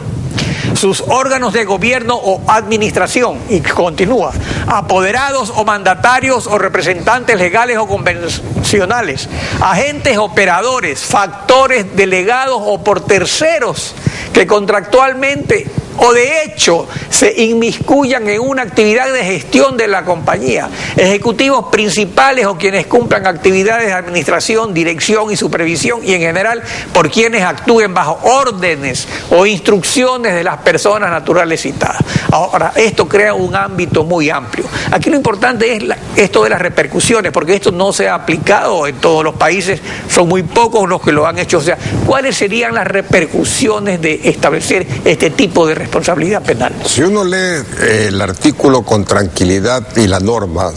sus órganos de gobierno o administración, y continúa, apoderados o mandatarios o representantes legales o convencionales, agentes operadores, factores delegados o por terceros que contractualmente o de hecho se inmiscuyan en una actividad de gestión de la compañía, ejecutivos principales o quienes cumplan actividades de administración, dirección y supervisión, y en general por quienes actúen bajo órdenes o instrucciones de las personas naturales citadas. Ahora, esto crea un ámbito muy amplio. Aquí lo importante es esto de las repercusiones, porque esto no se ha aplicado en todos los países, son muy pocos los que lo han hecho. O sea, ¿cuáles serían las repercusiones de establecer este tipo de responsabilidad penal? Si uno lee el artículo con tranquilidad y la norma,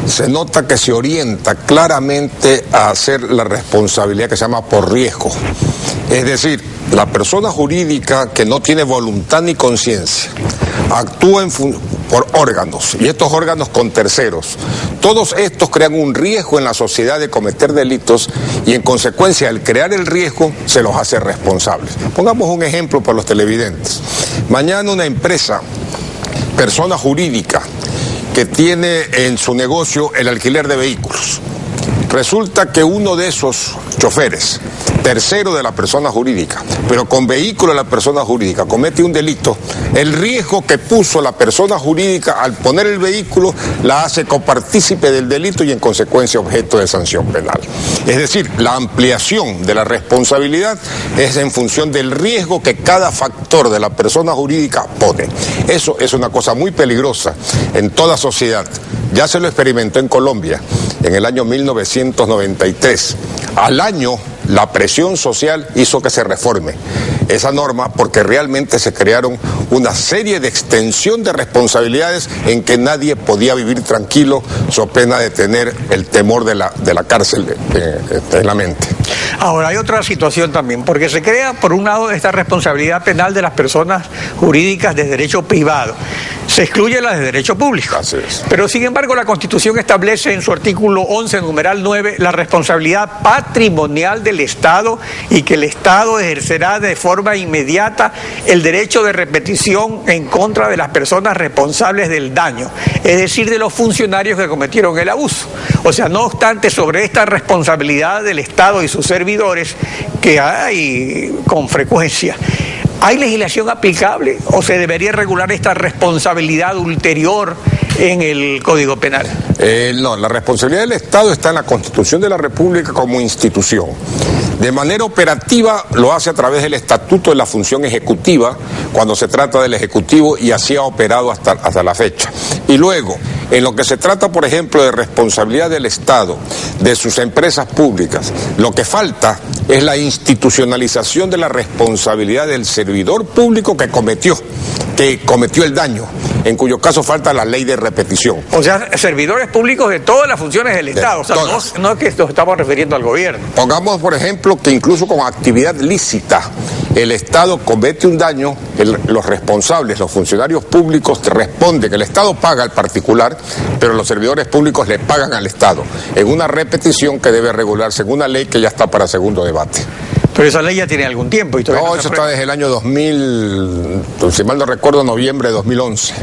se nota que se orienta claramente a hacer la responsabilidad que se llama por riesgo. Es decir, la persona jurídica que no tiene voluntad ni conciencia actúa por órganos, y estos órganos con terceros. Todos estos crean un riesgo en la sociedad de cometer delitos, y en consecuencia, al crear el riesgo, se los hace responsables. Pongamos un ejemplo para los televidentes. Mañana una empresa, persona jurídica, que tiene en su negocio el alquiler de vehículos. Resulta que uno de esos choferes, tercero de la persona jurídica, pero con vehículo de la persona jurídica, comete un delito, el riesgo que puso la persona jurídica al poner el vehículo la hace copartícipe del delito y en consecuencia objeto de sanción penal. Es decir, la ampliación de la responsabilidad es en función del riesgo que cada factor de la persona jurídica pone. Eso es una cosa muy peligrosa en toda sociedad. Ya se lo experimentó en Colombia en el año 1993. Al año, la presión social hizo que se reforme esa norma, porque realmente se crearon una serie de extensión de responsabilidades en que nadie podía vivir tranquilo, so pena de tener el temor de la cárcel en la mente. Ahora, hay otra situación también, porque se crea, por un lado, esta responsabilidad penal de las personas jurídicas de derecho privado. Se excluye la de derecho público. Así es. Pero, sin embargo, la Constitución establece en su artículo 11, numeral 9, la responsabilidad patrimonial del Estado, y que el Estado ejercerá de forma inmediata el derecho de repetición en contra de las personas responsables del daño, es decir, de los funcionarios que cometieron el abuso. O sea, no obstante, sobre esta responsabilidad del Estado y sus servidores, que hay con frecuencia, ¿hay legislación aplicable o se debería regular esta responsabilidad ulterior en el Código Penal? No, la responsabilidad del Estado está en la Constitución de la República como institución. De manera operativa lo hace a través del Estatuto de la Función Ejecutiva, cuando se trata del Ejecutivo, y así ha operado hasta la fecha. Y luego, en lo que se trata, por ejemplo, de responsabilidad del Estado, de sus empresas públicas, lo que falta es la institucionalización de la responsabilidad del servidor público que cometió el daño, en cuyo caso falta la ley de repetición. O sea, servidores públicos de todas las funciones del Estado, o sea, no es que nos estamos refiriendo al gobierno. Pongamos, por ejemplo, que incluso con actividad lícita el Estado comete un daño, los responsables, los funcionarios públicos, te responden que el Estado paga al particular, pero los servidores públicos le pagan al Estado, en una repetición que debe regularse en una ley que ya está para segundo debate. Pero esa ley ya tiene algún tiempo. Y no, eso está desde el año 2000, si mal no recuerdo, noviembre de 2011.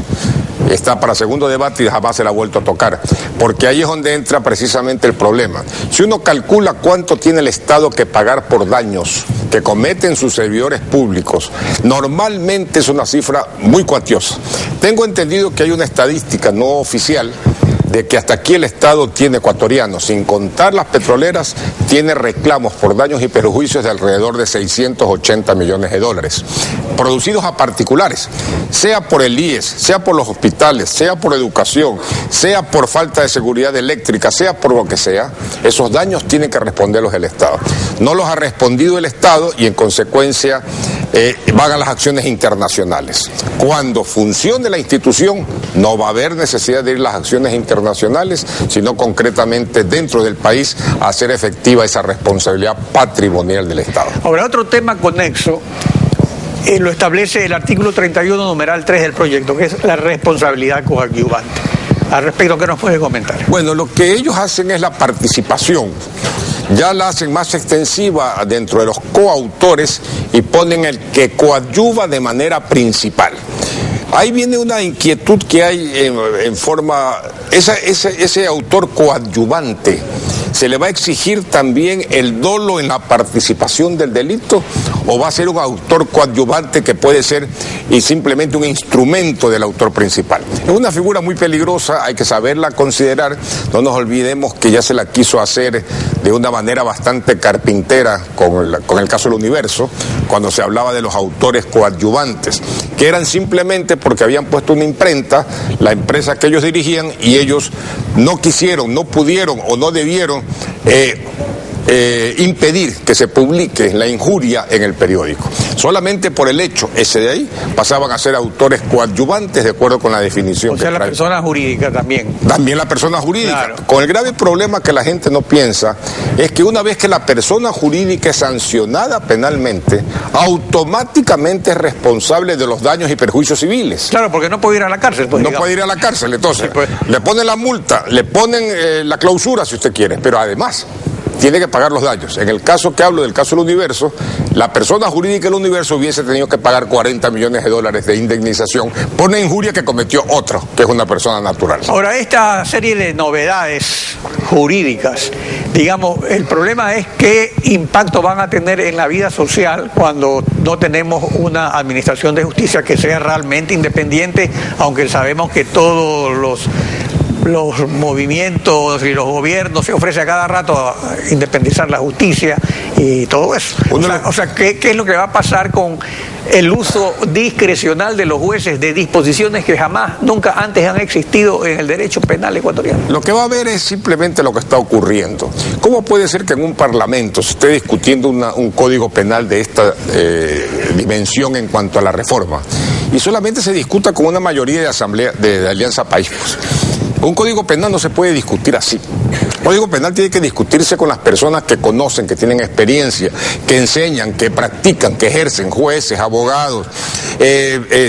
Está para segundo debate y jamás se la ha vuelto a tocar, porque ahí es donde entra precisamente el problema. Si uno calcula cuánto tiene el Estado que pagar por daños que cometen sus servidores públicos, normalmente es una cifra muy cuantiosa. Tengo entendido que hay una estadística no oficial de que hasta aquí el Estado tiene ecuatoriano, sin contar las petroleras, tiene reclamos por daños y perjuicios de alrededor de 680 millones de dólares, producidos a particulares, sea por el IES, sea por los hospitales, sea por educación, sea por falta de seguridad eléctrica, sea por lo que sea. Esos daños tienen que responderlos el Estado. No los ha respondido el Estado y en consecuencia van a las acciones internacionales. Cuando funcione la institución no va a haber necesidad de ir a las acciones internacionales, sino concretamente dentro del país hacer efectiva esa responsabilidad patrimonial del Estado. Ahora, otro tema conexo lo establece el artículo 31, numeral 3 del proyecto, que es la responsabilidad coadyuvante. Al respecto, ¿qué nos puede comentar? Bueno, lo que ellos hacen es la participación. Ya la hacen más extensiva dentro de los coautores y ponen el que coadyuva de manera principal. Ahí viene una inquietud que hay en forma... Ese autor coadyuvante, ¿se le va a exigir también el dolo en la participación del delito? ¿O va a ser un autor coadyuvante que puede ser y simplemente un instrumento del autor principal? Es una figura muy peligrosa, hay que saberla considerar. No nos olvidemos que ya se la quiso hacer de una manera bastante carpintera con el caso del Universo, cuando se hablaba de los autores coadyuvantes, que eran simplemente porque habían puesto una imprenta, la empresa que ellos dirigían, y ellos no quisieron, no pudieron o no debieron impedir que se publique la injuria en el periódico. Solamente por el hecho ese de ahí pasaban a ser autores coadyuvantes de acuerdo con la definición. O sea, la persona jurídica también. También la persona jurídica. Claro. Con el grave problema que la gente no piensa es que una vez que la persona jurídica es sancionada penalmente, automáticamente es responsable de los daños y perjuicios civiles. Claro, porque no puede ir a la cárcel. Pues, no puede ir a la cárcel, entonces sí, pues. Le ponen la multa, le ponen la clausura si usted quiere, pero además tiene que pagar los daños. En el caso que hablo del caso del Universo, la persona jurídica del Universo hubiese tenido que pagar 40 millones de dólares de indemnización por una injuria que cometió otro, que es una persona natural. Ahora, esta serie de novedades jurídicas, digamos, el problema es qué impacto van a tener en la vida social cuando no tenemos una administración de justicia que sea realmente independiente, aunque sabemos que todos los movimientos y los gobiernos se ofrecen a cada rato a independizar la justicia y todo eso. O sea, ¿qué es lo que va a pasar con el uso discrecional de los jueces de disposiciones que jamás, nunca antes han existido en el derecho penal ecuatoriano? Lo que va a haber es simplemente lo que está ocurriendo. ¿Cómo puede ser que en un parlamento se esté discutiendo un código penal de esta dimensión en cuanto a la reforma y solamente se discuta con una mayoría de asamblea de Alianza País? Un código penal no se puede discutir así. El código penal tiene que discutirse con las personas que conocen, que tienen experiencia, que enseñan, que practican, que ejercen, jueces, abogados,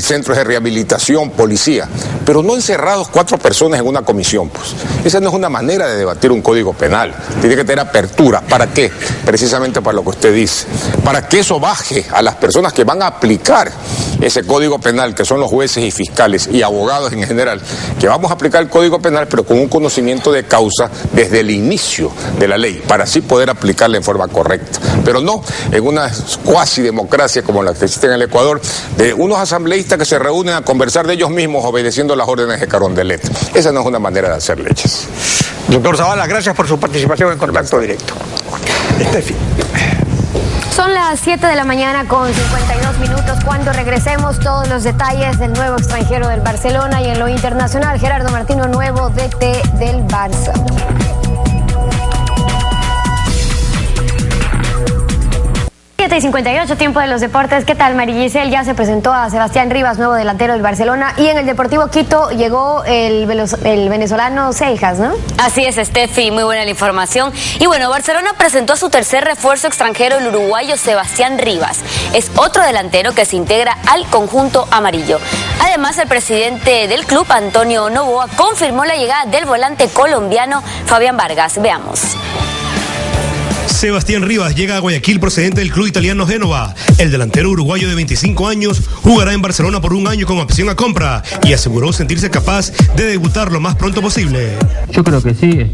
centros de rehabilitación, policía, pero no encerrados 4 personas en una comisión, pues. Esa no es una manera de debatir un código penal. Tiene que tener apertura. ¿Para qué? Precisamente para lo que usted dice. Para que eso baje a las personas que van a aplicar ese código penal, que son los jueces y fiscales y abogados en general, que vamos a aplicar el código penal, pero con un conocimiento de causa desde el inicio de la ley, para así poder aplicarla en forma correcta. Pero no en una cuasi democracia como la que existe en el Ecuador, de unos asambleístas que se reúnen a conversar de ellos mismos obedeciendo las órdenes de Carondelet. Esa no es una manera de hacer leyes. Doctor Zavala, gracias por su participación en Contacto Directo. Son las 7 de la mañana con 52 minutos. Cuando regresemos, todos los detalles del nuevo extranjero del Barcelona, y en lo internacional, Gerardo Martino, nuevo DT del Barça. 7:58, tiempo de los deportes. ¿Qué tal, María Giselle? Ya se presentó a Sebastián Rivas, nuevo delantero del Barcelona, y en el Deportivo Quito llegó el venezolano Seijas, ¿no? Así es, Steffi, muy buena la información. Y bueno, Barcelona presentó a su tercer refuerzo extranjero, el uruguayo Sebastián Rivas. Es otro delantero que se integra al conjunto amarillo. Además, el presidente del club, Antonio Novoa, confirmó la llegada del volante colombiano Fabián Vargas. Veamos. Sebastián Rivas llega a Guayaquil procedente del club italiano Génova. El delantero uruguayo de 25 años jugará en Barcelona por un año con opción a compra y aseguró sentirse capaz de debutar lo más pronto posible. Yo creo que sí,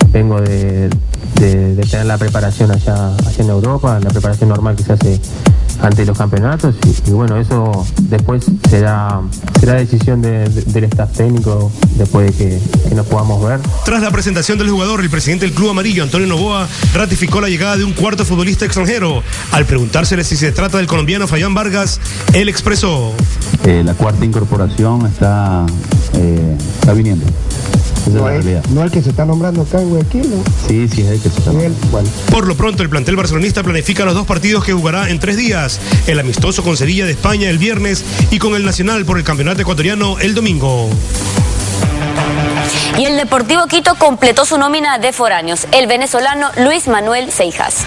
vengo de tener la preparación allá en Europa, la preparación normal que se hace ante los campeonatos y bueno, eso después será decisión del staff técnico después de que nos podamos ver. Tras la presentación del jugador, el presidente del Club Amarillo, Antonio Novoa, ratificó la llegada de un cuarto futbolista extranjero. Al preguntársele si se trata del colombiano Fayán Vargas, él expresó: la cuarta incorporación está viniendo. No el que se está nombrando acá en Guayaquil, ¿no? Sí, es el que se está nombrando. Bueno. Por lo pronto, el plantel barcelonista planifica los 2 partidos que jugará en 3 días. El amistoso con Sevilla de España el viernes y con el Nacional por el campeonato ecuatoriano el domingo. Y el Deportivo Quito completó su nómina de foráneos, el venezolano Luis Manuel Seijas.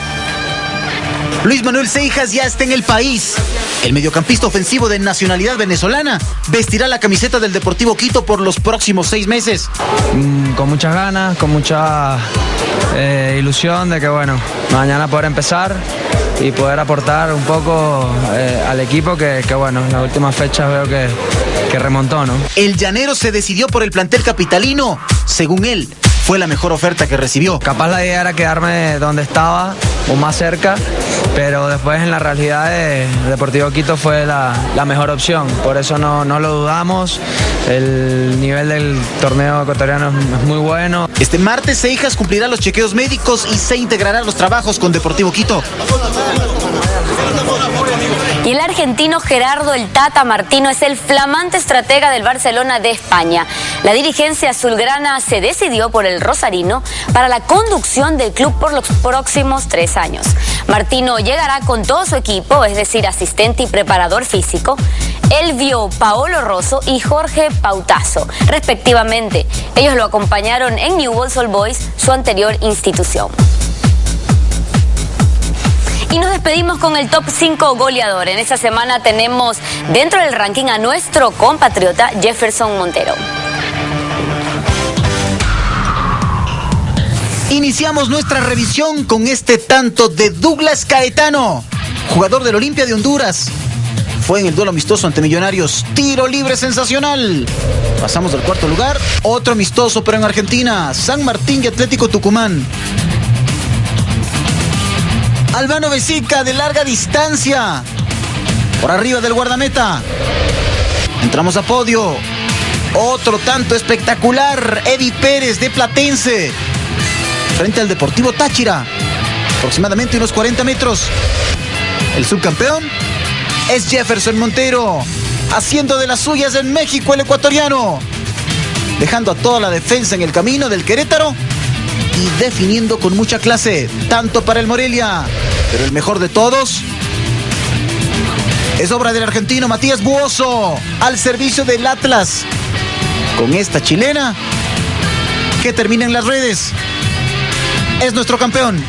Luis Manuel Seijas ya está en el país. El mediocampista ofensivo de nacionalidad venezolana vestirá la camiseta del Deportivo Quito por los próximos 6 meses. Con muchas ganas, con mucha ilusión de que mañana poder empezar y poder aportar un poco al equipo que en las últimas fechas veo que remontó, ¿no? El llanero se decidió por el plantel capitalino. Según él, fue la mejor oferta que recibió. Capaz la idea era quedarme donde estaba o más cerca, pero después en la realidad Deportivo Quito fue la mejor opción. Por eso no lo dudamos. El nivel del torneo ecuatoriano es muy bueno. Este martes Seijas cumplirá los chequeos médicos y se integrará a los trabajos con Deportivo Quito. Y el argentino Gerardo El Tata Martino es el flamante estratega del Barcelona de España. La dirigencia azulgrana se decidió por el rosarino para la conducción del club por los próximos 3 años. Martino llegará con todo su equipo, es decir, asistente y preparador físico, Elvio Paolo Rosso y Jorge Pautazo, respectivamente. Ellos lo acompañaron en Newell's Old Boys, su anterior institución. Y nos despedimos con el top 5 goleador. En esta semana tenemos dentro del ranking a nuestro compatriota Jefferson Montero. Iniciamos nuestra revisión con este tanto de Douglas Caetano, jugador del Olimpia de Honduras. Fue en el duelo amistoso ante Millonarios. Tiro libre sensacional. Pasamos del 4º lugar. Otro amistoso, pero en Argentina. San Martín y Atlético Tucumán. Albano Besica de larga distancia. Por arriba del guardameta. Entramos a podio. Otro tanto espectacular. Eddie Pérez de Platense. Frente al Deportivo Táchira. Aproximadamente unos 40 metros. El subcampeón es Jefferson Montero. Haciendo de las suyas en México el ecuatoriano. Dejando a toda la defensa en el camino del Querétaro. Y definiendo con mucha clase, tanto para el Morelia. Pero el mejor de todos es obra del argentino Matías Buoso, al servicio del Atlas. Con esta chilena que termina en las redes. Es nuestro campeón.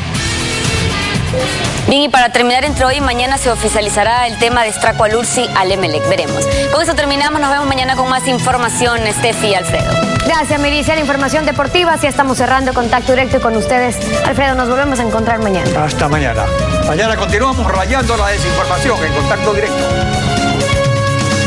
Bien, y para terminar, entre hoy y mañana se oficializará el tema de Straco Alursi al Emelec. Veremos. Con eso terminamos. Nos vemos mañana con más información. Steffi y Alfredo. Gracias, Milicia. La información deportiva. Así estamos cerrando contacto directo con ustedes. Alfredo, nos volvemos a encontrar mañana. Hasta mañana. Mañana continuamos rayando la desinformación en Contacto Directo.